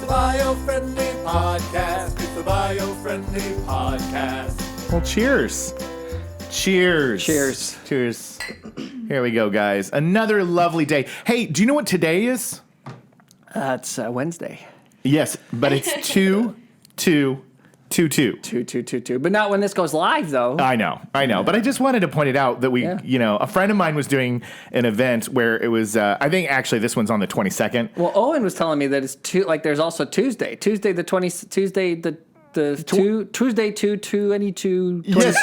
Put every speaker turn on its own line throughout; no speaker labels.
the Biofriendly Podcast. It's the Biofriendly Podcast.
Well, cheers. Cheers.
Cheers.
Cheers. Here we go, guys. Another lovely day. Hey, do you know what today is?
It's Wednesday.
Yes, but it's 2/2/22.
2/2/22. But not when this goes live, though.
I know. But I just wanted to point it out that a friend of mine was doing an event where it was, I think actually this one's on the 22nd.
Well, Owen was telling me that it's there's also Tuesday. Tuesday 2/22/22.
Yes,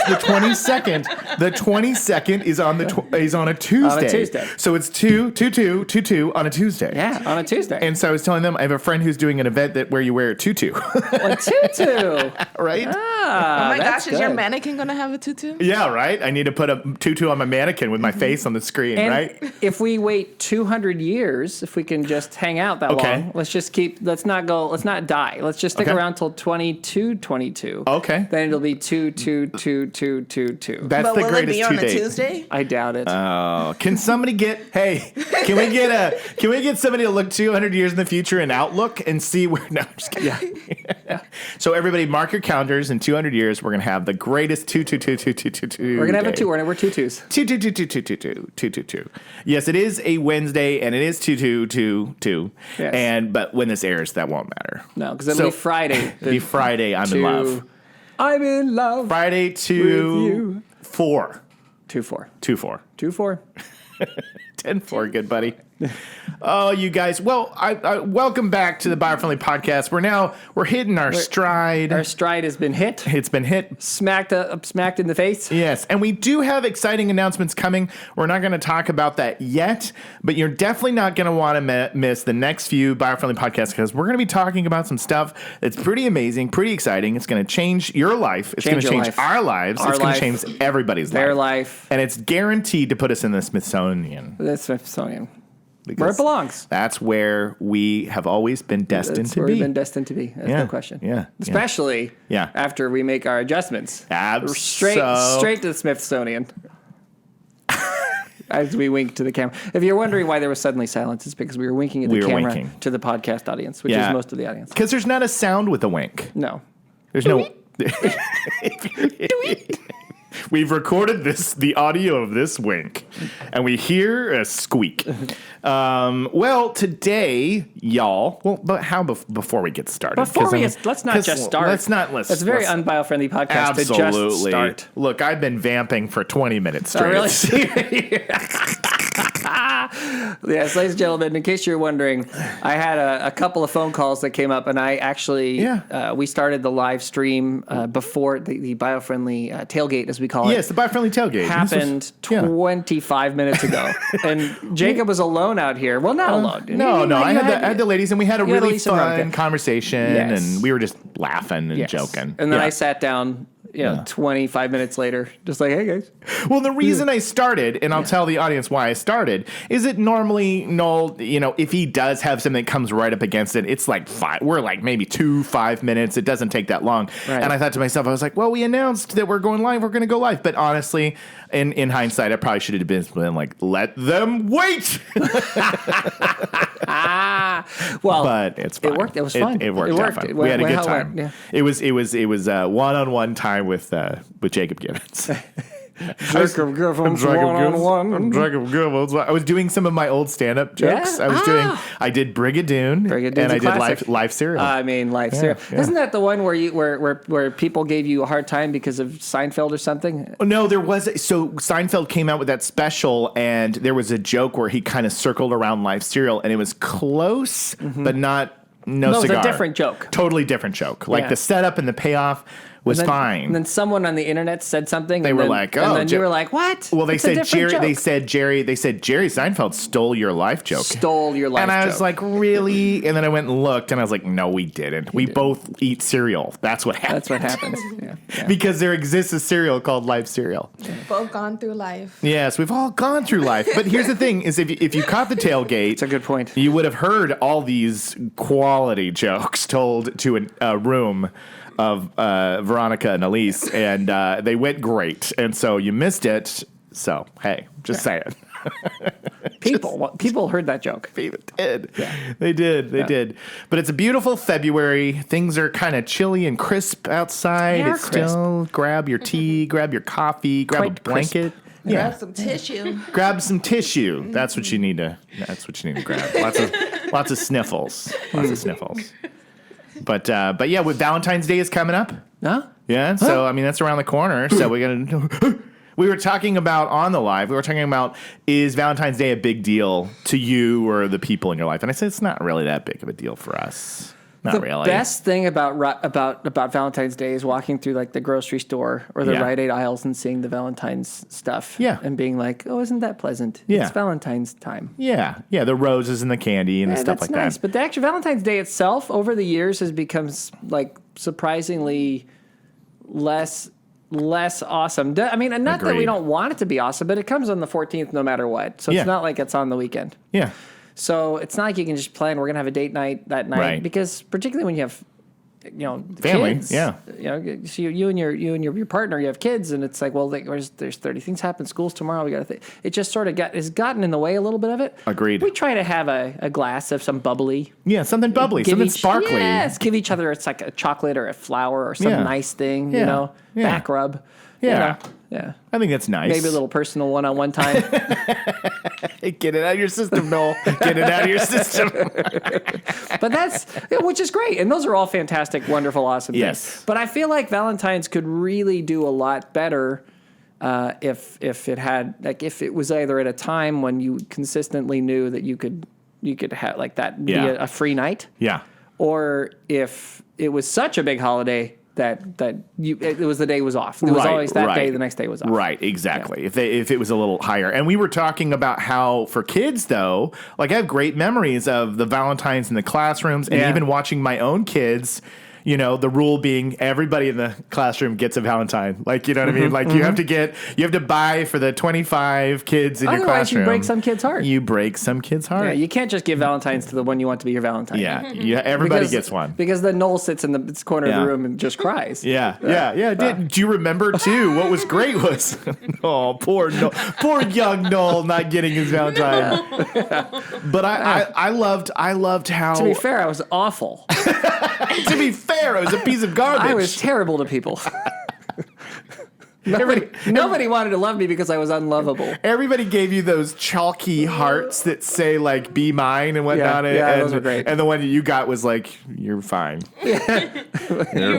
the 22nd. The 22nd is on a Tuesday.
On a Tuesday.
So it's 2/2/22 on a Tuesday.
Yeah, on a Tuesday.
And so I was telling them I have a friend who's doing an event where you wear a tutu.
A tutu.
Right?
Ah,
Oh my
that's
gosh, is your
good.
mannequin going to have a tutu?
Yeah, right? I need to put a tutu on my mannequin with my face on the screen,
And
right?
if we wait 200 years, if we can just hang out that long, let's not die. Let's just stick around till 22/22.
Okay.
Then it'll be 2/2/2/2/2/2.
That's
But
the
will it
greatest
be on
2
a
days.
Tuesday?
I doubt it.
Oh, can somebody can we get somebody to look 200 years in the future in Outlook and see where? No, I'm just kidding. Yeah. So everybody, mark your calendars. In 200 years, we're gonna have the greatest 2/2/2/2/2/2.
We're gonna have a two. We're two twos.
2/2/2/2/2. Yes, it is a Wednesday, and it is 2/2/2/2.
Yes.
But when this airs, that won't matter.
No, because it'll be Friday.
It'll be Friday. I'm in love.
I'm in love.
Friday
With you.
2/4.
2/4.
2/4.
2/4.
10-4, good buddy. Oh, you guys. Well, I welcome back to the Biofriendly Podcast. We're hitting our stride.
Our stride has been hit.
It's been hit.
Smacked in the face.
Yes, and we do have exciting announcements coming. We're not going to talk about that yet, but you're definitely not going to want to miss the next few Biofriendly Podcasts because we're going to be talking about some stuff that's pretty amazing, pretty exciting. It's going to change your life. It's going to change our lives. It's going to change everybody's
Their life.
And it's guaranteed to put us in the Smithsonian.
The Smithsonian.
Because
where it belongs.
That's where we have always been destined to be.
We've been destined to be. There's no question.
Yeah.
Especially after we make our adjustments. Straight to the Smithsonian. As we wink to the camera. If you're wondering why there was suddenly silence, it's because we were winking at the camera to the podcast audience, which is most of the audience.
Because there's not a sound with a wink.
No.
There's no... We've recorded the audio of this wink, and we hear a squeak. Well, today, y'all. Well, but how before we get started?
Let's not just start.
It's a
very unbiofriendly podcast
absolutely.
to just start.
Look, I've been vamping for 20 minutes straight.
Oh, really? Yes, ladies and gentlemen, in case you're wondering, I had a couple of phone calls that came up, and I actually we started the live stream before the Biofriendly tailgate, as we call it.
Yes, the Biofriendly tailgate
Happened 25 minutes ago. And Jacob was alone out here. Well, not alone.
No. I had the ladies, and we had a really fun
conversation,
and we were just laughing and joking.
And then I sat down 25 minutes later, just like, hey, guys.
Well, the reason I started, and I'll tell the audience why I started, is that normally Noel, if he does have something that comes right up against it, it's like we're like maybe 5 minutes. It doesn't take that long. Right. And I thought to myself, I was like, well, we announced that we're going live. We're going to go live. But honestly, in hindsight, I probably should have been like, let them wait.
Well,
but it's fine.
It worked. It was fun.
It worked out fine. We had a good time. Yeah. It was one-on-one time with Jacob Gibbons.
Jacob Gibbons one-on-one.
I'm Jacob Gibbons. I was doing some of my old stand-up jokes.
Yeah?
I did Brigadoon, and I did Life Cereal.
Life Cereal. Yeah. Isn't that the one where people gave you a hard time because of Seinfeld or something?
No, there was. So Seinfeld came out with that special, and there was a joke where he kind of circled around Life Cereal, and it was close, but not no cigar.
It was a different joke.
Totally different joke. Like the setup and the payoff was fine.
And then someone on the internet said something.
They were like, "Oh,"
and then you were like, "What?"
Well, they said Jerry.
Joke.
They said Jerry Seinfeld stole your life joke.
Stole your life.
And I
joke.
was like, "Really?" And then I went and looked, and I was like, "No, we didn't. We both eat cereal. That's what happens.
That's what happens. Yeah.
Because there exists a cereal called Life Cereal.
We've both gone through life.
Yes, we've all gone through life. But here's the thing: is if you caught the tailgate,
it's a good point.
You would have heard all these quality jokes told to a room of Veronica and Elise, and they went great. And so you missed it. So, hey, just saying.
People heard that joke.
People did. Yeah. They did. But it's a beautiful February. Things are kind of chilly and crisp outside.
They are
It's still grab your tea, grab your coffee, grab
Quite
a blanket.
Grab some tissue.
Grab some tissue. That's what you need to grab. Lots of sniffles. But yeah, with Valentine's Day is coming up.
Huh?
Yeah. So I mean that's around the corner. So we're gonna. We were talking about on the live. We were talking about, is Valentine's Day a big deal to you or the people in your life? And I said it's not really that big of a deal for us. Not really.
The best thing about Valentine's Day is walking through like the grocery store or the Rite Aid aisles and seeing the Valentine's stuff.
Yeah.
And being like, oh, isn't that pleasant?
Yeah.
It's Valentine's time.
Yeah. The roses and the candy and the stuff like
nice.
that.
But the actual Valentine's Day itself, over the years, has become like surprisingly less awesome. I mean, and not that we don't want it to be awesome, but it comes on the 14th no matter what. So it's not like it's on the weekend.
Yeah.
So it's not like you can just plan, we're going to have a date night that night.
Right.
Because particularly when you have,
family,
kids,
yeah.
So you and your partner, you have kids, and it's like, well, there's 30 things happen. School's tomorrow. We got to it just sort of has gotten in the way a little bit of it.
Agreed.
We try to have a glass of some bubbly.
Yeah, something bubbly, something sparkly.
Yes, give each other, it's like a chocolate or a flower or some nice thing, back rub.
Yeah.
Yeah.
I think that's nice.
Maybe a little personal one-on-one time.
Get it out of your system, Noel. Get it out of your system.
But which is great. And those are all fantastic, wonderful, awesome
Yes.
things. But I feel like Valentine's could really do a lot better if it was either at a time when you consistently knew that you could have like that be a free night.
Yeah.
Or if it was such a big holiday that it was the day was off. It was always that day, the next day was off.
Right, exactly. Yeah. If it was a little higher. And we were talking about how for kids though, like I have great memories of the Valentines in the classrooms and even watching my own kids. The rule being everybody in the classroom gets a Valentine. Like, you know what I mean? Like you have to buy for the 25 kids in your classroom.
Otherwise you break some kid's heart.
You break some kid's heart.
Yeah, you can't just give Valentines to the one you want to be your Valentine.
Yeah, everybody gets one.
Because then Noel sits in the corner of the room and just cries.
Yeah. Do you remember too? What was great was, poor young Noel not getting his Valentine. But I loved how.
To be fair, I was awful.
To be fair, it was a piece of garbage.
I was terrible to people. Nobody wanted to love me because I was unlovable.
Everybody gave you those chalky hearts that say like "be mine" and whatnot.
Yeah, those were great.
And the one that you got was like, "You're fine.
You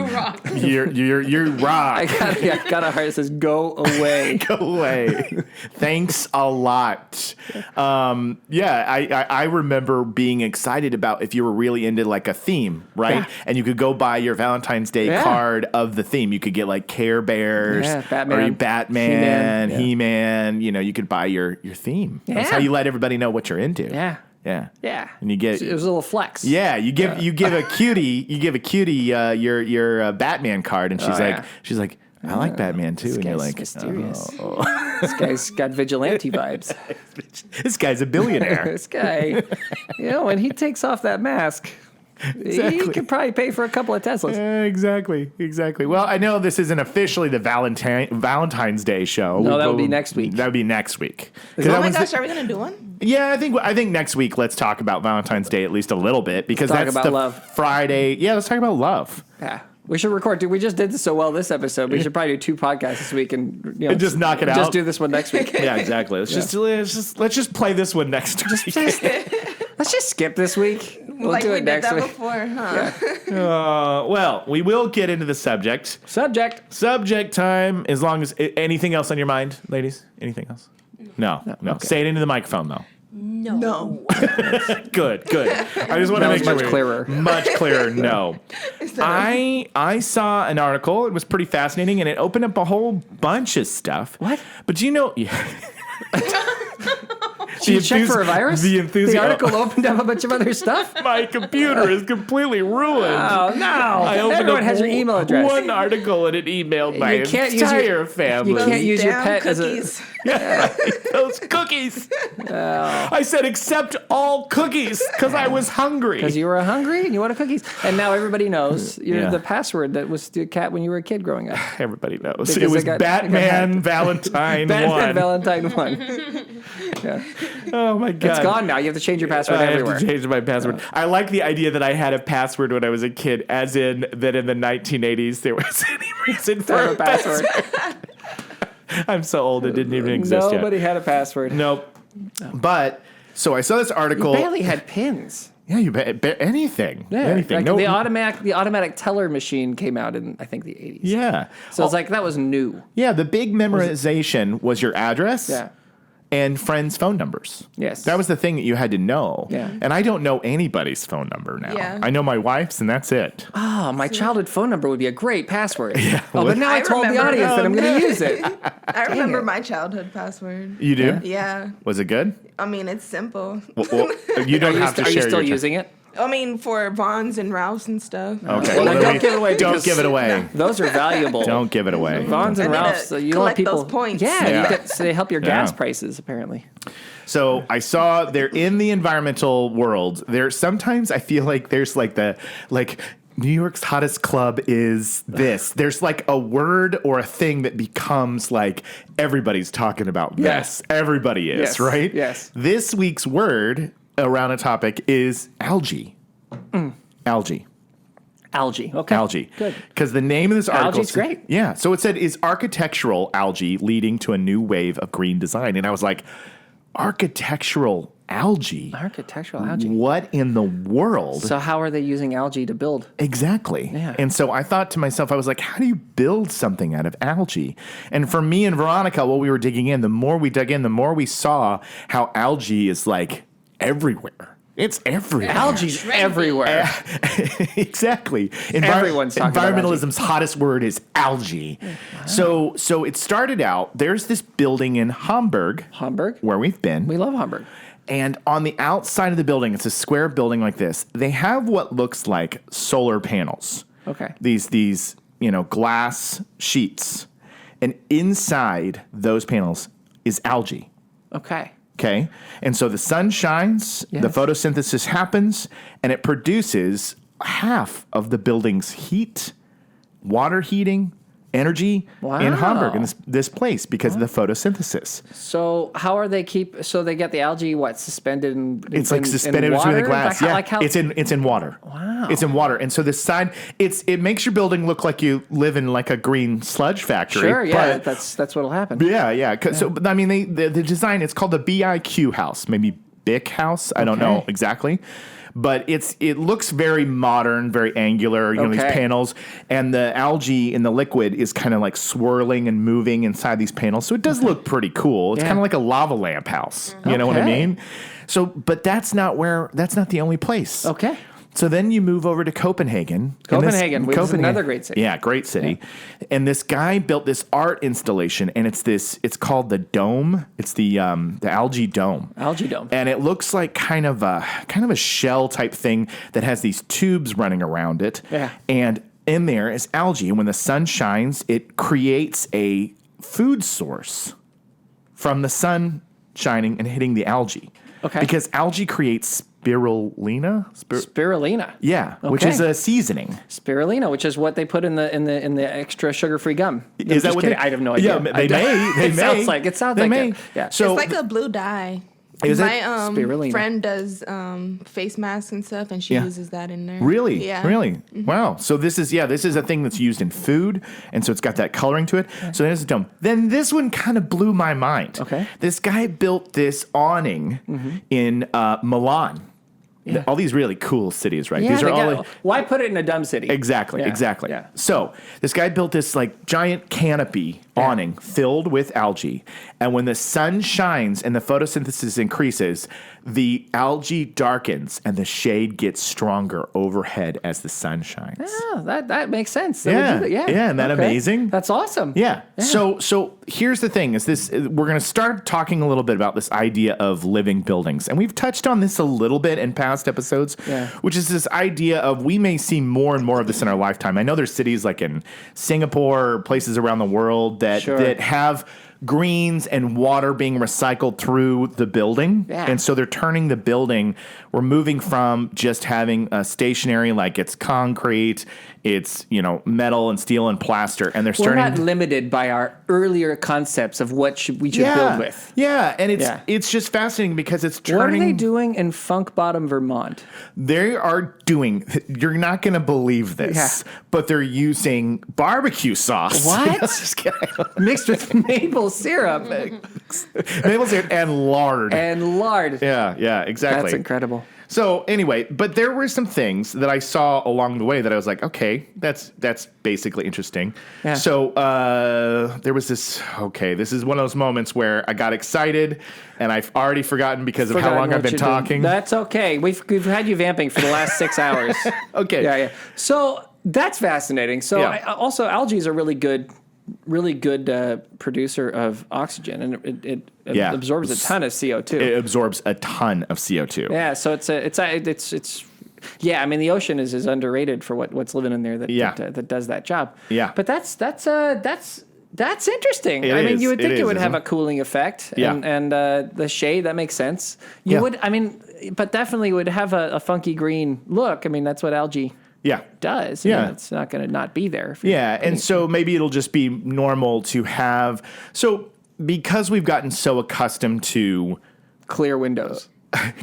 rock.
You're rock."
I got a heart that says "Go away."
Go away. Thanks a lot. I remember being excited about if you were really into like a theme, right?
Yeah.
And you could go buy your Valentine's Day card of the theme. You could get like Care Bears.
Yeah.
Batman, He-Man. You could buy your theme.
Yeah.
That's how you let everybody know what you're into.
Yeah.
Yeah. And you get
it was a little flex.
Yeah, you give a cutie your Batman card, and she's like, I like Batman too, and you're like,
mysterious. This guy's got vigilante vibes.
This guy's a billionaire.
This guy, when he takes off that mask. Exactly. He could probably pay for a couple of Teslas.
Exactly. Well, I know this isn't officially the Valentine's Day show.
No, that would be next week.
That would be next week.
Oh my gosh, are we going to do one?
Yeah, I think next week let's talk about Valentine's Day at least a little bit because that's the
love.
Friday. Yeah, let's talk about love.
Yeah. We should record. We just did this so well this episode. We should probably do 2 podcasts this week and
just knock it out.
Just do this one next week.
Yeah, exactly. Let's just play this one next week.
Let's just skip this week. We'll do it next week.
Before, huh?
Well, we will get into the subject. Subject time. As long as anything else on your mind, ladies. Anything else? No. Okay. Say it into the microphone though.
No.
Good. I just want to make sure much clearer. No. I saw an article. It was pretty fascinating, and it opened up a whole bunch of stuff.
What?
But
Did you check for a virus? The article opened up a bunch of other stuff?
My computer is completely ruined.
Oh, no. Everyone has your email address.
One article and it emailed my entire family.
You can't use your pet
cookies.
Those cookies. I said accept all cookies because I was hungry.
Because you were hungry and you wanted cookies. And now everybody knows the password that was the cat when you were a kid growing up.
Everybody knows. It was Batman Valentine 1.
Batman Valentine 1.
Oh my God.
It's gone now. You have to change your password
I
everywhere.
have to change my password. I like the idea that I had a password when I was a kid, as in that in the 1980s there was any reason for
Have a password.
I'm so old it didn't even exist
Nobody
yet.
had a password.
Nope. But so I saw this article.
You barely had pins.
Yeah, you bet anything.
Yeah,
Anything.
like
No,
the automatic teller machine came out in I think the 80s.
yeah.
So it's like that was new.
Yeah, the big memorization was your address.
Yeah.
And friends' phone numbers.
Yes.
That was the thing that you had to know.
Yeah.
And I don't know anybody's phone number now.
Yeah.
I know my wife's, and that's it.
Oh, my childhood phone number would be a great password.
well,
But now I told the
remember-
audience that I'm going to use it.
I remember my childhood password.
You do?
Yeah.
Was it good?
I mean, it's simple.
Well, you don't have to
Are
share
you still
your
using it?
I mean, for Vons and Ralphs and stuff.
Okay.
Well,
well,
then don't
then
give it away.
Don't
because
give it away.
Those are valuable.
Don't give it away.
Vons and
I need to
Ralphs. So you don't want
collect
people.
those points.
Yeah, so they help your gas
Yeah.
prices apparently.
So I saw they're in the environmental world. There sometimes I feel like there's like New York's hottest club is this. There's like a word or a thing that becomes like everybody's talking about this.
Yes.
Everybody is,
Yes.
right?
Yes.
This week's word around a topic is algae. Algae.
Algae. Okay.
Algae.
Good.
Because the name of this article
Algae's great.
Yeah. So it said, is architectural algae leading to a new wave of green design? And I was like, architectural algae?
Architectural algae.
What in the world?
So how are they using algae to build?
Exactly.
Yeah.
And so I thought to myself, I was like, how do you build something out of algae? And for me and Veronica, while we were digging in, the more we dug in, the more we saw how algae is like everywhere. It's everywhere.
Algae's everywhere.
Exactly.
Everyone's talking about
Environmentalism's hottest word is algae. Wow. So it started out, there's this building in Hamburg.
Hamburg?
Where we've been.
We love Hamburg.
And on the outside of the building, it's a square building like this. They have what looks like solar panels.
Okay.
These glass sheets. And inside those panels is algae.
Okay.
Okay. And so the sun shines,
Yes.
the photosynthesis happens, and it produces half of the building's heat, water heating, energy in Hamburg, in this place, because of the photosynthesis.
So how are they so they get the algae suspended in
It's like suspended
in
between the
water?
glass.
Like how,
It's in water.
Wow.
It's in water. And so the side, it makes your building look like you live in like a green sludge factory.
Sure, yeah,
But
that's what'll happen.
yeah. So, I mean, the design, it's called the BIQ house, maybe BIC house. I don't know exactly. But it looks very modern, very angular, these
Okay.
panels. And the algae in the liquid is kind of like swirling and moving inside these panels. So it does look pretty cool. It's
Yeah.
kind of like a lava lamp house. You know what I
Okay.
mean? So, but that's not the only place.
Okay.
So then you move over to Copenhagen.
Copenhagen, which is another great city.
Yeah, great city. And this guy built this art installation, and it's called the Dome. It's the Algae Dome.
Algae Dome.
And it looks like kind of a shell type thing that has these tubes running around it.
Yeah.
And in there is algae, and when the sun shines, it creates a food source from the sun shining and hitting the algae.
Okay.
Because algae creates spirulina.
Spirulina.
Yeah, which
Okay.
is a seasoning.
Spirulina, which is what they put in the extra sugar-free gum.
Is that what
I have no
Yeah,
idea.
they may. They
It sounds like it.
They may.
It. Yeah.
So
It's like a blue dye.
Is it?
My
Spirulina.
friend does face masks and stuff, and she
Yeah.
uses that in there.
Really?
Yeah.
Really?
Mm-hmm.
Wow. So this is a thing that's used in food, and so it's got that coloring to it. So there's a dome. Then this one kind of blew my mind.
Okay.
This guy built this awning in Milan.
Yeah.
All these really cool cities, right?
Yeah,
These are all
why put it in a dumb city?
Exactly.
Yeah.
So this guy built this like giant canopy awning filled with algae. And when the sun shines and the photosynthesis increases, the algae darkens and the shade gets stronger overhead as the sun shines.
Oh, that makes sense. They
Yeah.
would do that.
Yeah, isn't that amazing?
That's awesome.
Yeah. So here's the thing: we're going to start talking a little bit about this idea of living buildings, and we've touched on this a little bit in past episodes, which is this idea of we may see more and more of this in our lifetime. I know there's cities like in Singapore or places around the world that have greens and water being recycled through the building.
Yeah.
And so they're turning the building. We're moving from just having a stationary, like it's concrete, it's, metal and steel and plaster. And they're
We're
starting.
not limited by our earlier concepts of what we should build with.
Yeah. And it's just fascinating because it's turning.
What are they doing in Funk Bottom, Vermont?
They are doing, you're not going to believe this, but they're using barbecue sauce.
What?
Just kidding.
Mixed with maple syrup.
Maple syrup and lard. Yeah, exactly.
That's incredible.
So anyway, but there were some things that I saw along the way that I was like, okay, that's basically interesting.
Yeah.
So there was this is one of those moments where I got excited and I've already forgotten because of how long I've been talking.
That's okay. We've had you vamping for the last 6 hours.
Okay.
Yeah. So that's fascinating. So also algae is a really good producer of oxygen, and it absorbs a ton of CO2.
It absorbs a ton of CO2.
Yeah, so it's I mean, the ocean is underrated for what's living in there that does that job.
Yeah,
but that's interesting.
I
mean, you would think it would have a cooling effect, and the shade, that makes sense. But definitely would have a funky green look. I mean, that's what algae does. I mean, it's not going to not be there.
And so maybe it'll just be normal to have. So because we've gotten so accustomed to
clear windows.
I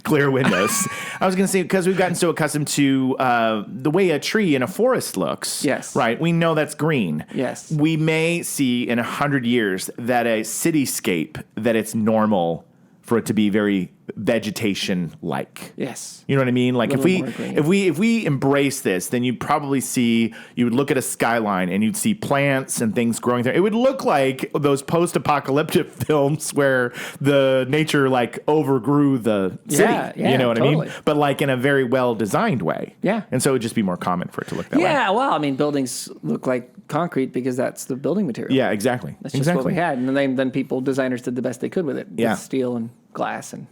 was going to say, because we've gotten so accustomed to the way a tree in a forest looks.
Yes.
Right. We know that's green.
Yes.
We may see in 100 years that a cityscape, that it's normal for it to be very vegetation-like.
Yes.
You know what I mean? Like if we embrace this, then you'd probably see, you would look at a skyline and you'd see plants and things growing there. It would look like those post-apocalyptic films where the nature like overgrew the city. You know what I mean? But like in a very well-designed way.
Yeah.
And so it would just be more common for it to look that way.
Yeah, well, I mean, buildings look like concrete because that's the building material.
Yeah, exactly.
That's just what we had. And then designers did the best they could with it.
Yeah.
With steel and glass and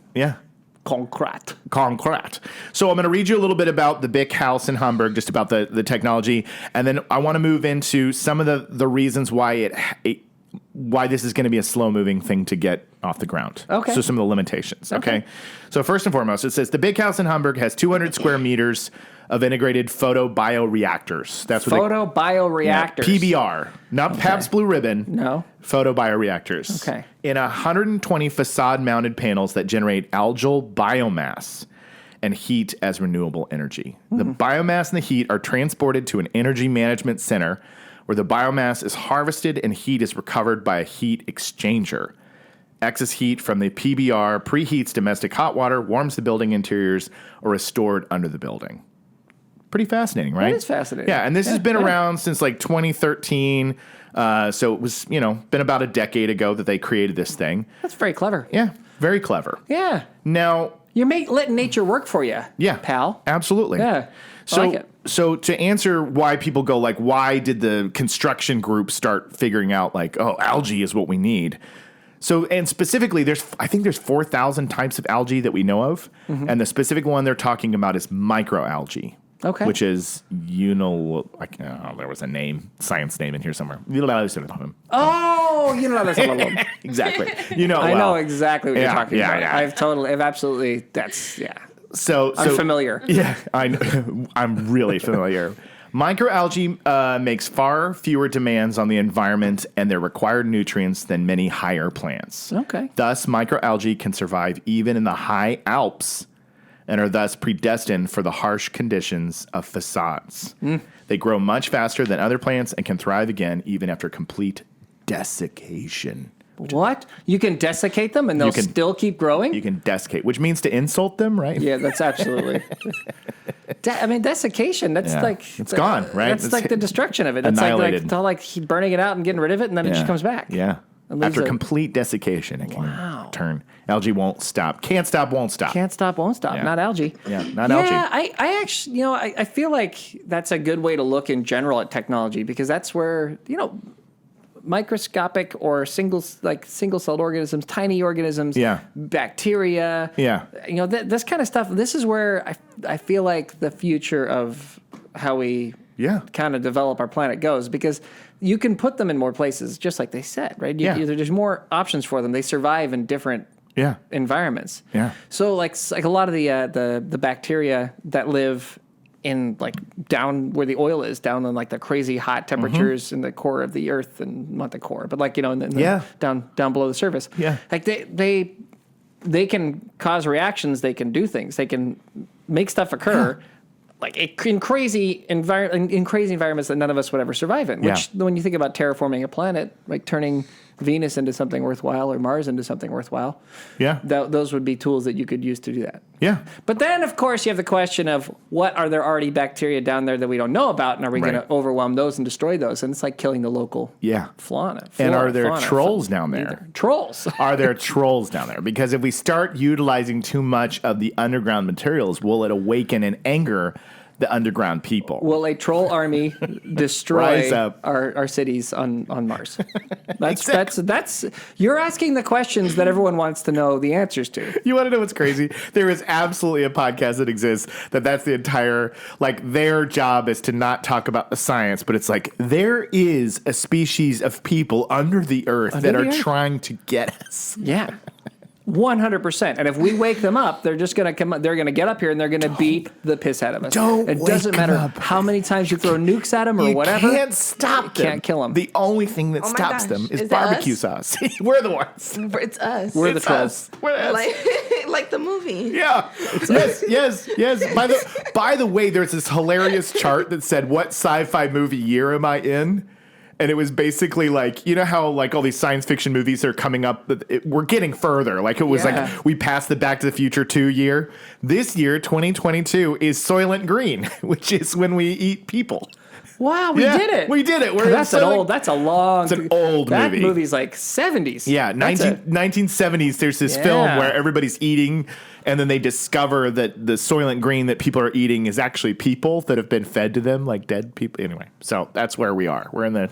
concrete.
So I'm going to read you a little bit about the Bic house in Hamburg, just about the technology, and then I want to move into some of the reasons why why this is going to be a slow-moving thing to get off the ground.
Okay.
So some of the limitations. Okay. So first and foremost, it says the Bic house in Hamburg has 200 square meters of integrated photobioreactors. That's what
photobioreactors.
PBR, not Pabst Blue Ribbon.
No.
Photobioreactors.
Okay.
In 120 facade-mounted panels that generate algal biomass and heat as renewable energy. The biomass and the heat are transported to an energy management center where the biomass is harvested and heat is recovered by a heat exchanger. Excess heat from the PBR preheats domestic hot water, warms the building interiors, or is stored under the building. Pretty fascinating, right?
That is fascinating.
Yeah, and this has been around since like 2013. So it was, been about a decade ago that they created this thing.
That's very clever.
Yeah, very clever.
Yeah.
Now,
You're letting nature work for you.
Yeah,
pal.
Absolutely.
Yeah.
So,
I like it.
So to answer why people go like, why did the construction group start figuring out like, oh, algae is what we need? So, and specifically, I think there's 4,000 types of algae that we know of, and the specific one they're talking about is microalgae.
Okay.
Which is, there was a science name in here somewhere.
Oh,
Exactly.
I know exactly what you're talking about.
Yeah.
I've absolutely,
So
I'm familiar.
Yeah, I'm really familiar. Microalgae makes far fewer demands on the environment and their required nutrients than many higher plants.
Okay.
Thus, microalgae can survive even in the high Alps and are thus predestined for the harsh conditions of facades. They grow much faster than other plants and can thrive again even after complete desiccation.
What? You can desiccate them and they'll still keep growing?
You can desiccate, which means to insult them, right?
Yeah, that's absolutely. Desiccation, that's like...
It's gone, right?
That's like the destruction of it. It's like burning it out and getting rid of it and then it just comes back.
Yeah. After complete desiccation, it can turn. Algae won't stop. Can't stop, won't stop.
Can't stop, won't stop.
Yeah.
Not algae.
Yeah, not algae.
Yeah, I actually, I feel like that's a good way to look in general at technology because that's where, microscopic or single-celled organisms, tiny organisms, bacteria.
Yeah.
This kind of stuff, this is where I feel like the future of how we kind of develop our planet goes because, you can put them in more places, just like they said, right? There's more options for them. They survive in different environments.
Yeah.
So like a lot of the bacteria that live in like down where the oil is, down in like the crazy hot temperatures in the core of the earth, and not the core, but like, down below the surface.
Yeah.
Like they can cause reactions. They can do things. They can make stuff occur. Like in crazy environments that none of us would ever survive in. Which, when you think about terraforming a planet, like turning Venus into something worthwhile or Mars into something worthwhile, those would be tools that you could use to do that.
Yeah.
But then, of course, you have the question of what are there already bacteria down there that we don't know about, and are we going to overwhelm those and destroy those? And it's like killing the local fauna.
And are there trolls down there?
Trolls.
Are there trolls down there? Because if we start utilizing too much of the underground materials, will it awaken and anger the underground people?
Will a troll army destroy
Rise up.
our cities on Mars? That's you're asking the questions that everyone wants to know the answers to.
You want to know what's crazy? There is absolutely a podcast that exists that's the entire, like, their job is to not talk about the science, but it's like there is a species of people under the earth that are trying to get us.
Yeah. 100%. And if we wake them up, they're just going to come. They're going to get up here and they're going to beat the piss out of us. It doesn't matter how many times you throw nukes at them or whatever.
You can't stop them.
Can't kill them.
The only thing that stops them is barbecue sauce. We're the ones.
It's us.
We're the trolls.
We're us.
Like the movie.
Yeah. Yes. By the way, there's this hilarious chart that said, what sci-fi movie year am I in? And it was basically like, you know how like all these science fiction movies are coming up, we're getting further. Like it was like we passed the Back to the Future 2 year. This year, 2022, is Soylent Green, which is when we eat people.
Wow, we did it.
We did it.
That's an old movie. That
movie.
Movie's like 70s.
Yeah, 1970s, there's this film where everybody's eating, and then they discover that the Soylent Green that people are eating is actually people that have been fed to them, like dead people. Anyway, so that's where we are. We're in the...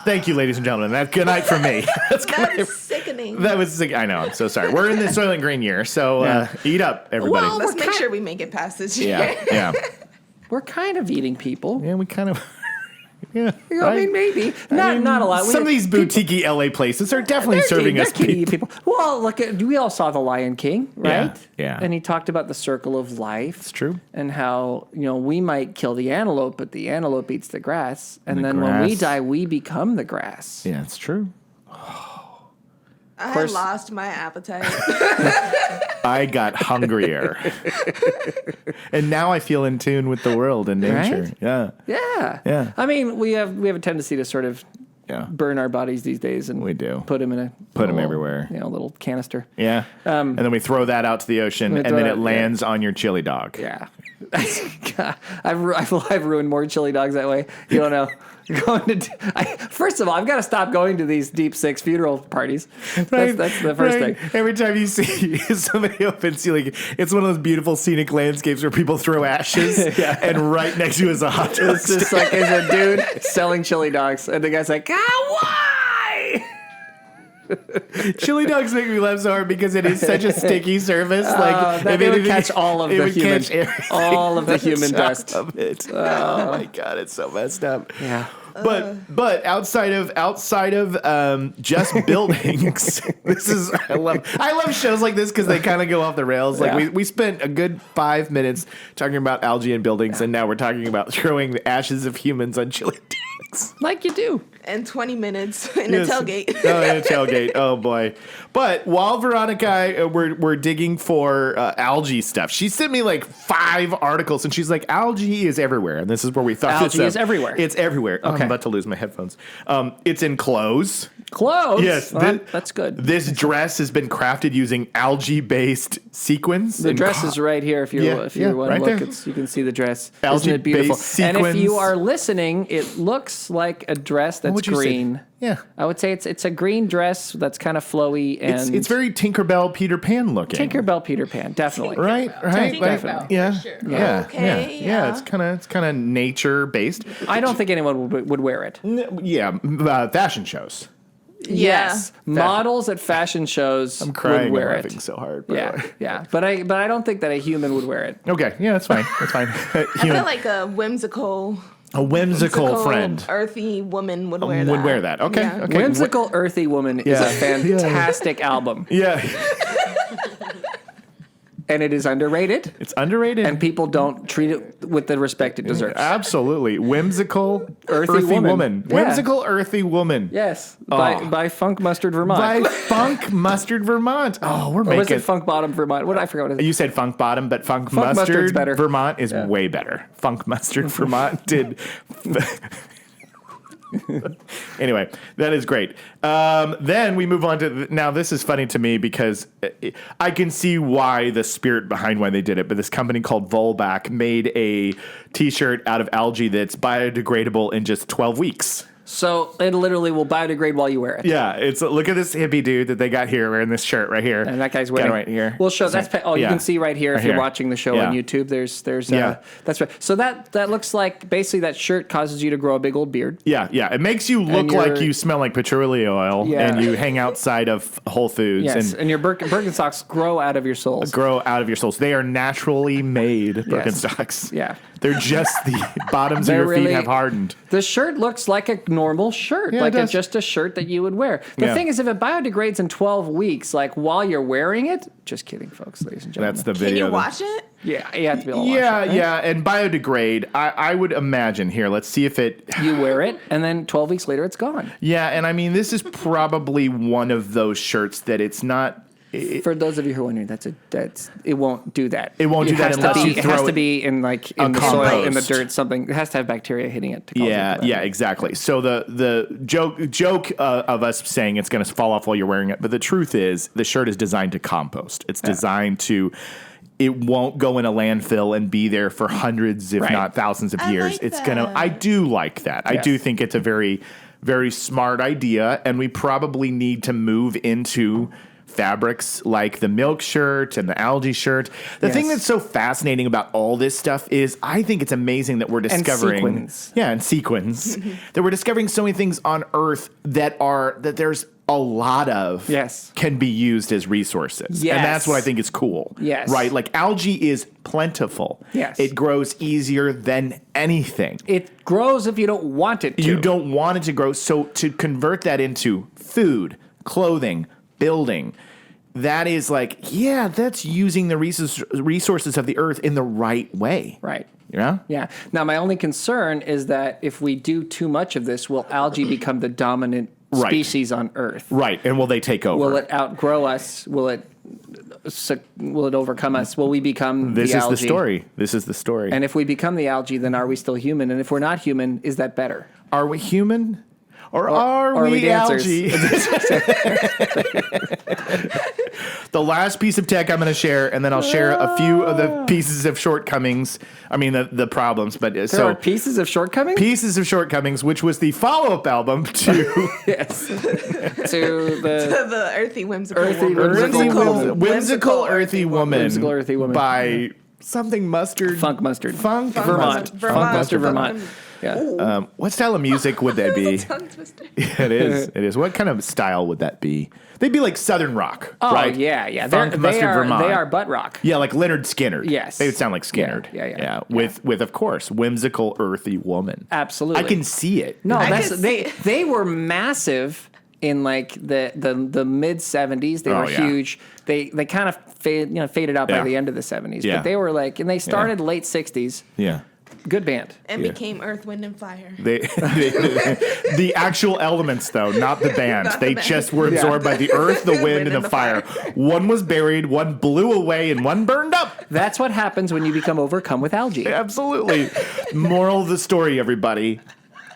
Thank you, ladies and gentlemen. That's good night from me.
That is sickening.
That was sick. I know. I'm so sorry. We're in the Soylent Green year, so eat up, everybody.
Well, let's make sure we make it past this year.
Yeah.
We're kind of eating people.
Yeah, we kind of... Yeah,
I mean, maybe. Not a lot.
Some of these boutique LA places are definitely serving us
people. Well, look, we all saw The Lion King, right?
Yeah.
And he talked about the circle of life.
It's true.
And how, we might kill the antelope, but the antelope eats the grass. And then when we die, we become the grass.
Yeah, it's true.
I lost my appetite.
I got hungrier. And now I feel in tune with the world and nature.
Right?
Yeah.
I mean, we have a tendency to sort of burn our bodies these days, and
we do
put them in a
everywhere.
Little canister.
Yeah. And then we throw that out to the ocean, and then it lands on your chili dog.
Yeah. God, I've ruined more chili dogs that way. You don't know. First of all, I've got to stop going to these Deep Six funeral parties. That's the first thing.
Every time you see somebody opens, it's one of those beautiful scenic landscapes where people throw ashes, and right next to you is a hot dog.
It's just like there's a dude selling chili dogs, and the guy's like, why?
Chili dogs make me laugh so hard because it is such a sticky surface.
It would catch all of the human dust.
Oh my God, it's so messed up.
Yeah.
But outside of just buildings, I love shows like this because they kind of go off the rails. Like we spent a good 5 minutes talking about algae and buildings, and now we're talking about throwing the ashes of humans on chili dogs.
Like you do.
And 20 minutes in a tailgate.
In a tailgate. Oh, boy. But while Veronica, we're digging for algae stuff, she sent me like 5 articles, and she's like, algae is everywhere. And this is where we thought
algae is everywhere.
It's everywhere. Okay. I'm about to lose my headphones. It's in clothes.
Clothes?
Yes.
That's good.
This dress has been crafted using algae-based sequins.
The dress is right here. If you want to look, you can see the dress. Isn't it beautiful?
Sequins.
And if you are listening, it looks like a dress that's green.
Yeah.
I would say it's a green dress that's kind of flowy, and
it's very Tinkerbell Peter Pan looking.
Tinkerbell Peter Pan, definitely.
Right?
Tinkerbell.
Yeah.
Sure.
Yeah.
Okay.
Yeah. It's kind of nature based.
I don't think anyone would wear it.
Yeah. Fashion shows.
Yes, models at fashion shows
I'm crying
would wear
and
it.
laughing so hard.
Yeah. But I don't think that a human would wear it.
Okay, yeah, that's fine. That's fine.
I feel like a whimsical
A whimsical friend.
Earthy woman would wear that.
Would wear that. Okay.
Yeah.
Okay.
Whimsical Earthy Woman is a fantastic album.
Yeah.
And it is underrated.
It's underrated.
And people don't treat it with the respect it deserves.
Absolutely. Whimsical
Earthy Woman. Yeah.
Whimsical Earthy Woman.
Yes. By Funk Mustard Vermont.
By Funk Mustard Vermont. Oh, we're
or
making...
was it Funk Bottom Vermont? What I forgot what it is.
You said Funk Bottom, but Funk
Mustard's
Mustard
better.
Vermont is way better. Funk Mustard Vermont did... Anyway, that is great. Then we move on to... Now, this is funny to me because I can see why the spirit behind why they did it, but this company called Volback made a T-shirt out of algae that's biodegradable in just 12 weeks.
So it literally will biodegrade while you wear it.
Yeah, it's look at this hippie dude that they got here wearing this shirt right here,
and that guy's wearing
right here.
We'll show that's. You can see right here if you're watching the show
on
YouTube. There's that's right. So that looks like basically that shirt causes you to grow a big old beard.
Yeah. It makes you look like you smell like patchouli oil, and you hang outside of Whole Foods.
Yes, and your Birkenstocks grow out of your soles.
They are naturally made Birkenstocks.
Yeah.
They're just the bottoms of your feet have hardened.
The shirt looks like a normal shirt, just a shirt that you would wear. The thing is, if it biodegrades in 12 weeks, like while you're wearing it, just kidding, folks, ladies and gentlemen.
That's the video.
Can you wash it?
Yeah, you have to be able to wash it. Right?
Yeah, and biodegrade, I would imagine here, let's see if it...
You wear it, and then 12 weeks later, it's gone.
Yeah, and I mean, this is probably one of those shirts that it's not...
For those of you who are wondering, it won't do that.
It won't do that unless you throw it.
It has to be in the soil, in the dirt, something. It has to have bacteria hitting it.
Yeah, exactly. So the joke of us saying it's going to fall off while you're wearing it, but the truth is the shirt is designed to compost. It's designed to. It won't go in a landfill and be there for hundreds, if not thousands of years.
Like that.
I do like that. Yes. I do think it's a very, very smart idea, and we probably need to move into fabrics like the milk shirt and the algae shirt. The thing that's so fascinating about all this stuff is I think it's amazing that we're discovering...
And sequins.
Yeah, and sequins. That we're discovering so many things on Earth that there's a lot of can be used as resources.
Yes.
And that's what I think is cool.
Yes.
Right? Like algae is plentiful.
Yes.
It grows easier than anything.
It grows if you don't want it to.
You don't want it to grow. So to convert that into food, clothing, building, that is that's using the resources of the earth in the right way.
Right.
Yeah?
Yeah. Now, my only concern is that if we do too much of this, will algae become the dominant species on Earth?
Right. And will they take over?
Will it outgrow us? Will it overcome us? Will we become the algae?
This is the story.
And if we become the algae, then are we still human? And if we're not human, is that better?
Are we human? Or are we algae? The last piece of tech I'm going to share, and then I'll share a few of the pieces of shortcomings. I mean, the problems. But
there are pieces of shortcomings?
Pieces of shortcomings, which was the follow-up album to...
Yes. to
the Earthy Whimsical Woman.
Whimsical Earthy Woman.
Whimsical Earthy Woman.
By something mustard.
Funk Mustard.
Funk
Vermont. Funk Mustard Vermont.
Yeah.
What style of music would that be?
Tongue twister.
Yeah, it is. It is. What kind of style would that be? They'd be like Southern rock, right?
Oh, yeah.
Funk Mustard Vermont.
They are butt rock.
Yeah, like Leonard Skinner.
Yes.
They would sound like Skinner.
Yeah.
With of course, Whimsical Earthy Woman.
Absolutely.
I can see it.
No, they were massive in like the mid 70s. They were huge. They kind of faded out by the end of the 70s.
Yeah.
But they were and they started late 60s.
Yeah.
Good band.
And became Earth, Wind, and Fire.
The actual elements, though, not the band. They just were absorbed by the earth, the wind, and the fire. One was buried, one blew away, and one burned up.
That's what happens when you become overcome with algae.
Absolutely. Moral of the story, everybody.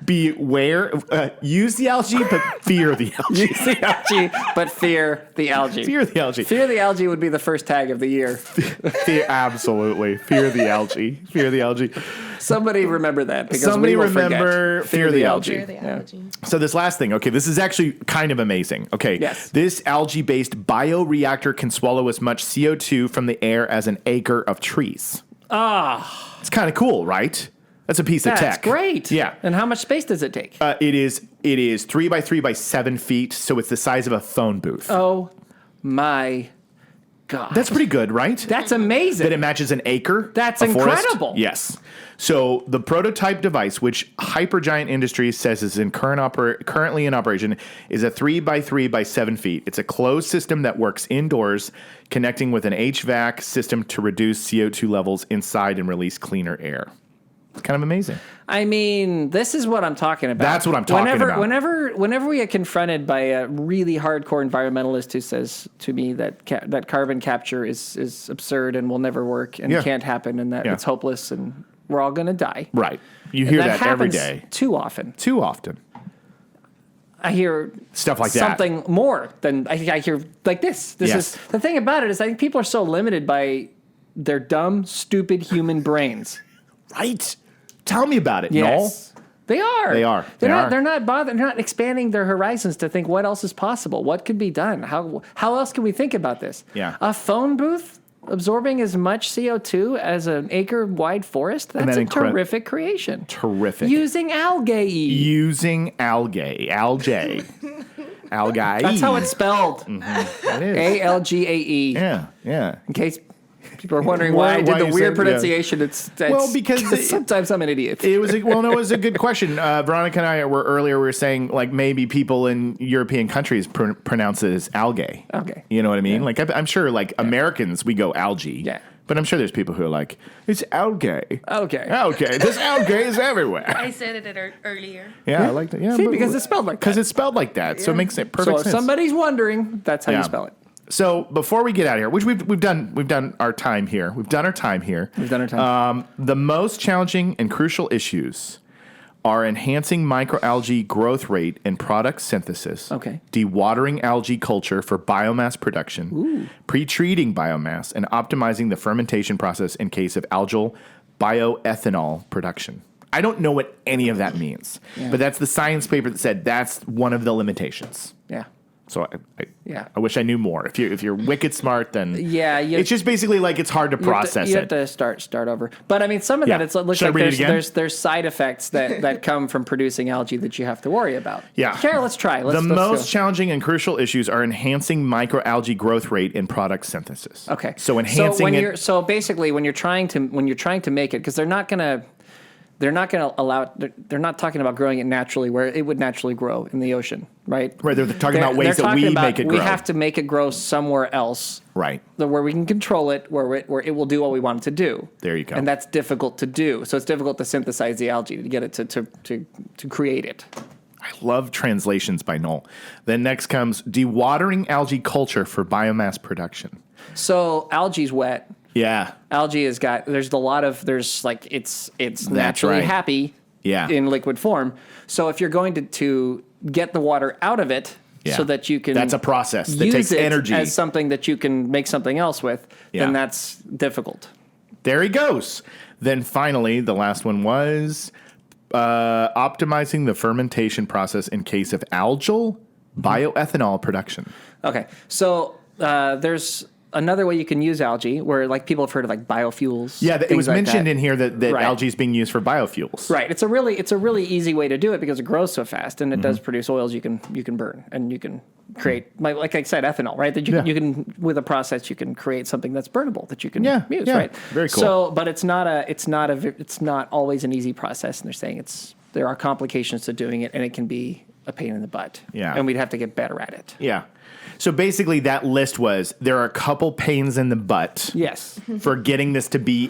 Beware. Use the algae, but fear the algae.
Use the algae, but fear the algae.
Fear the algae.
Fear the algae would be the first tag of the year.
Absolutely. Fear the algae. Fear the algae.
Somebody remember that. Because
Somebody
we will
remember fear the algae.
Fear the algae.
So this last thing, okay, this is actually kind of amazing. Okay,
yes.
This algae-based bioreactor can swallow as much CO2 from the air as an acre of trees. It's kind of cool, right? That's a piece of tech.
That's great.
Yeah.
And how much space does it take?
It is 3 by 3 by 7 feet, so it's the size of a phone booth.
Oh my God.
That's pretty good, right?
That's amazing.
That it matches an acre.
That's
a forest?
incredible.
Yes. So the prototype device, which Hypergiant Industries says is currently in operation, is a 3 by 3 by 7 feet. It's a closed system that works indoors, connecting with an HVAC system to reduce CO2 levels inside and release cleaner air. It's kind of amazing.
I mean, this is what I'm talking about.
That's what I'm talking about.
Whenever we get confronted by a really hardcore environmentalist who says to me that carbon capture is absurd and will never work and can't happen and that it's hopeless and we're all going to die.
Right. You hear that every day.
Too often.
Too often.
I hear
stuff like
something more than I hear like this. This is the thing about it is I think people are so limited by their dumb, stupid human brains.
Right. Tell me about it,
Yes.
Noel.
They are.
They are.
They're not bothered. They're not expanding their horizons to think what else is possible. What could be done? How else can we think about this?
Yeah.
A phone booth absorbing as much CO2 as an acre-wide forest? That's a terrific creation.
Terrific.
Using algae.
Using algae. Algae. Algae.
That's how it's spelled.
It is.
ALGAE.
Yeah.
In case people are wondering why I did the weird pronunciation, it's
because
sometimes I'm an idiot.
It was a good question. Veronica and I were saying like maybe people in European countries pronounce it as algae.
Okay.
You know what I mean? Like I'm sure like Americans we go algae.
Yeah.
But I'm sure there's people who are like, it's algae.
Okay.
Algae. This algae is everywhere.
I said it earlier.
Yeah, I like that. Yeah,
See, because it's spelled like that.
Because it's spelled like that, so it makes it perfect
So if
sense.
somebody's wondering, that's how you spell it.
So before we get out of here, which we've done our time here. We've done our time here. The most challenging and crucial issues are enhancing microalgae growth rate and product synthesis.
Okay.
Dewatering algae culture for biomass production. Pre-treating biomass and optimizing the fermentation process in case of algal bioethanol production. I don't know what any of that means, but that's the science paper that said that's one of the limitations.
Yeah.
So I wish I knew more. If you're wicked smart, then it's just basically like it's hard to process it.
You have to start over. But I mean, some of that it looks like there's side effects that come from producing algae that you have to worry about.
Yeah.
Sure, let's try.
The most challenging and crucial issues are enhancing microalgae growth rate and product synthesis.
Okay.
So enhancing it.
So basically, when you're trying to make it, because they're not going to allow. They're not talking about growing it naturally, where it would naturally grow in the ocean, right?
Right. They're talking about ways that we make it grow.
We have to make it grow somewhere else,
right?
Where we can control it, where it will do what we want it to do.
There you go.
And that's difficult to do. So it's difficult to synthesize the algae to get it to create it.
I love translations by Noel. Then next comes dewatering algae culture for biomass production.
So algae's wet.
Yeah.
Algae it's naturally happy in liquid form. So if you're going to get the water out of it so that you can
that's a process that takes energy
as something that you can make something else with, then that's difficult.
There he goes. Then finally, the last one was optimizing the fermentation process in case of algal bioethanol production.
Okay. So there's another way you can use algae where like people have heard of like biofuels.
Yeah, it was mentioned in here that algae is being used for biofuels.
Right. It's a really easy way to do it because it grows so fast and it does produce oils you can burn and you can create like I said ethanol, right? That you can with a process you can create something that's burnable that you can use, right?
Very cool.
So, but it's not always an easy process, and they're saying there are complications to doing it and it can be a pain in the butt.
Yeah.
And we'd have to get better at it.
Yeah. So basically that list was there are a couple pains in the butt for getting this to be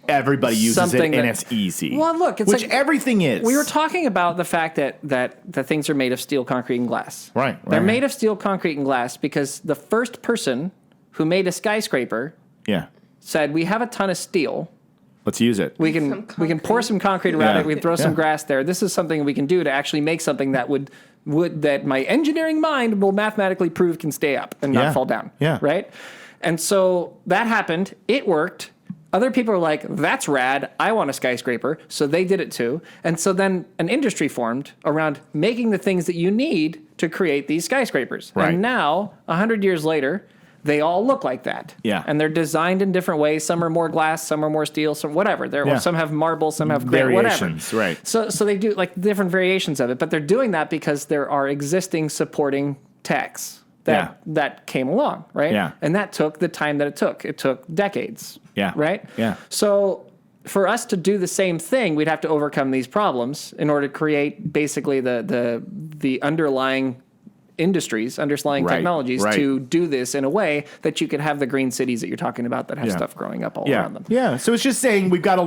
everybody uses something and it's easy.
Well, look, it's
which
like
everything is.
We were talking about the fact that the things are made of steel, concrete, and glass.
Right.
They're made of steel, concrete, and glass because the first person who made a skyscraper said, we have a ton of steel.
Let's use it.
We can pour some concrete around it. We can throw some grass there. This is something we can do to actually make something that would that my engineering mind will mathematically prove can stay up and not fall down.
Yeah.
Right? And so that happened. It worked. Other people are like, that's rad. I want a skyscraper. So they did it too. And so then an industry formed around making the things that you need to create these skyscrapers.
Right.
And now, 100 years later, they all look like that.
Yeah.
And they're designed in different ways. Some are more glass, some are more steel, some whatever. Or some have marble, some have granite, whatever.
Variations, right.
So they do like different variations of it, but they're doing that because there are existing supporting techs that came along, right?
Yeah.
And that took the time that it took. It took decades.
Yeah.
Right?
Yeah.
So for us to do the same thing, we'd have to overcome these problems in order to create basically the underlying industries, underlying technologies to do this in a way that you could have the green cities that you're talking about that have stuff growing up all around them.
Yeah. So it's just saying we've got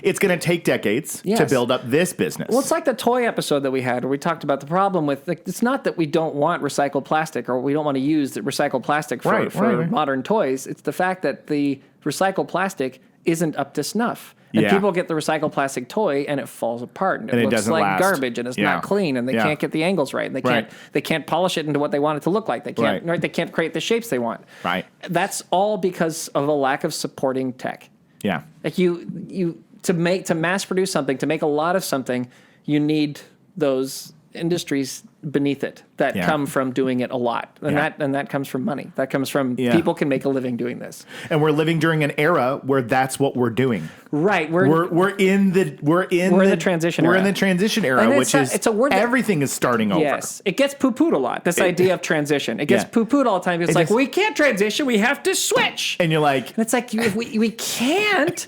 it's going to take decades to build up this business.
Well, it's like the toy episode that we had where we talked about the problem with, like, it's not that we don't want recycled plastic or we don't want to use the recycled plastic for modern toys. It's the fact that the recycled plastic isn't up to snuff. And people get the recycled plastic toy and it falls apart and it looks like
last.
garbage and it's not clean and they can't get the angles right and they can't polish it into what they want it to look like. They can't they can't create the shapes they want.
Right.
That's all because of a lack of supporting tech.
Yeah.
Like to mass produce something, to make a lot of something, you need those industries beneath it that come from doing it a lot. And that comes from money. That comes from people can make a living doing this.
And we're living during an era where that's what we're doing.
Right.
We're in the
transition era.
We're in the transition era, which is
it's a word
everything is starting over.
Yes. It gets poo-pooed a lot, this idea of transition. It gets poo-pooed all the time. It's like, we can't transition, we have to switch.
And you're like...
And it's like, we can't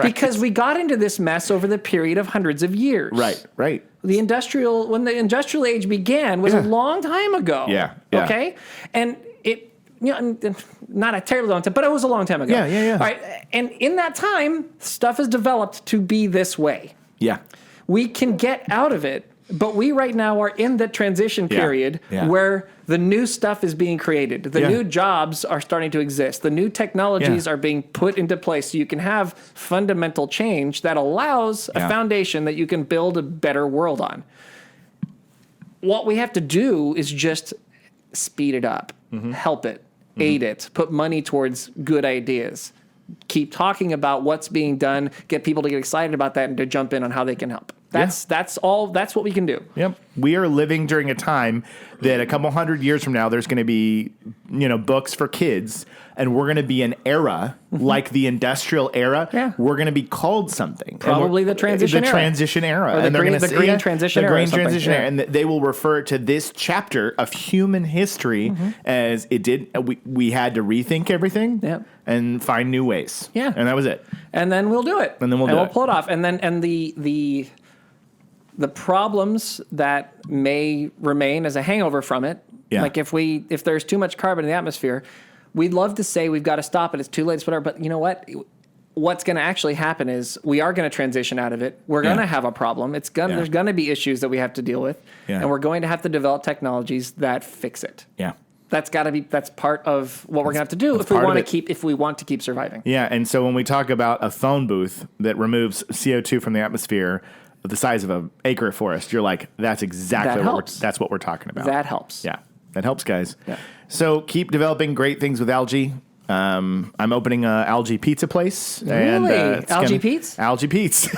because we got into this mess over the period of hundreds of years.
Right.
When the industrial age began was a long time ago.
Yeah.
Okay? And it, not a terribly long time, but it was a long time ago.
Yeah.
All right. And in that time, stuff has developed to be this way.
Yeah.
We can get out of it, but we right now are in the transition period where the new stuff is being created. The new jobs are starting to exist. The new technologies are being put into place so you can have fundamental change that allows a foundation that you can build a better world on. What we have to do is just speed it up, help it, aid it, put money towards good ideas. Keep talking about what's being done, get people to get excited about that and to jump in on how they can help. That's what we can do.
Yep. We are living during a time that a couple hundred years from now, there's going to be, books for kids, and we're going to be an era like the industrial era. Yeah. We're going to be called something.
Probably the transition era.
The transition era.
Or the green transition era.
The green transition era. And they will refer to this chapter of human history as it did. We had to rethink everything and find new ways.
Yeah.
And that was it.
And then we'll do it.
And then we'll
pull it off. And then the problems that may remain as a hangover from it, like if there's too much carbon in the atmosphere, we'd love to say we've got to stop it, it's too late, it's whatever, but you know what? What's going to actually happen is we are going to transition out of it. We're going to have a problem. There's going to be issues that we have to deal with, and we're going to have to develop technologies that fix it.
Yeah.
That's part of what we're going to have to do if we want to keep surviving.
Yeah, and so when we talk about a phone booth that removes CO2 from the atmosphere, the size of an acre forest, you're like, that's exactly what we're talking about.
That helps.
Yeah, that helps, guys.
Yeah.
So keep developing great things with algae. I'm opening a algae pizza place.
Really?
And,
Algae Pete's?
Algae Pete's.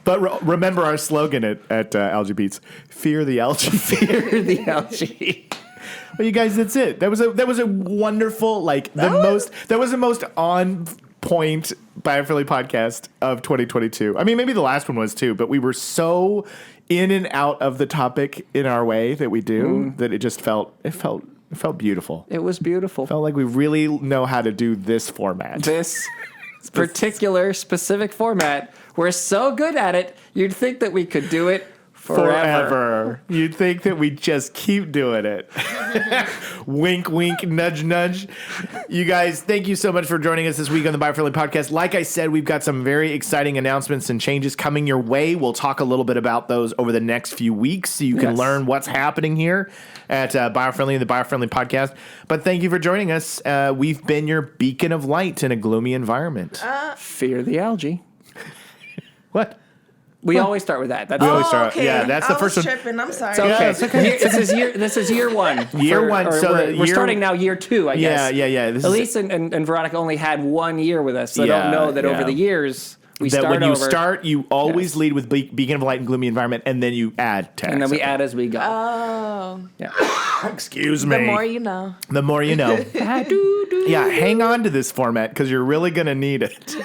But remember our slogan at Algae Pete's: fear the algae.
Fear the algae.
Well, you guys, that's it. That was a wonderful, that was the most on point Biofriendly podcast of 2022. I mean, maybe the last one was too, but we were so in and out of the topic in our way that we do that it just felt beautiful.
It was beautiful.
It felt like we really know how to do this format.
This particular specific format. We're so good at it, you'd think that we could do it forever.
You'd think that we just keep doing it. Wink, wink, nudge, nudge. You guys, thank you so much for joining us this week on the Biofriendly Podcast. Like I said, we've got some very exciting announcements and changes coming your way. We'll talk a little bit about those over the next few weeks so you can learn what's happening here at Biofriendly and the Biofriendly Podcast. But thank you for joining us. We've been your beacon of light in a gloomy environment.
Fear the algae.
What?
We always start with that.
We always start.
Okay.
Yeah, that's the first one.
Tripping. I'm sorry.
It's okay. It's okay. This is year one.
Year one. So
we're starting now year two, I guess.
Yeah.
Elise and Veronica only had 1 year with us. So I don't know that over the years we
that
start
when you
over.
start, you always lead with beacon of light and gloomy environment, and then you add text.
And then we add as we go.
Oh.
Yeah.
Excuse me.
The more you know.
The more you know. Yeah, hang on to this format because you're really going to need it.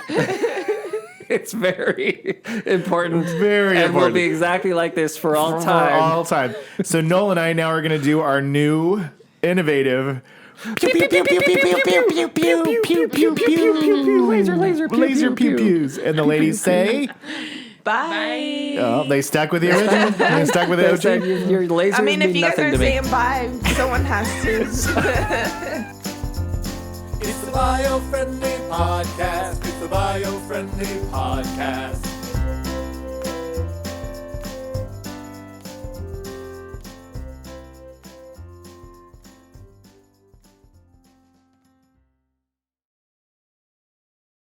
It's very important.
Very
and
important.
will be exactly like this for all time.
For all time. So Noel and I now are going to do our new innovative pew pew pew pew pew pew pew pew pew pew pew laser pew pews, and the ladies say
Bye.
oh, they stuck with the original. They stuck with the
They said
OG.
your lasers
I mean, if
mean
you guys
nothing
are
to me.
saying bye, someone has to.
It's the Biofriendly Podcast. It's the Biofriendly Podcast.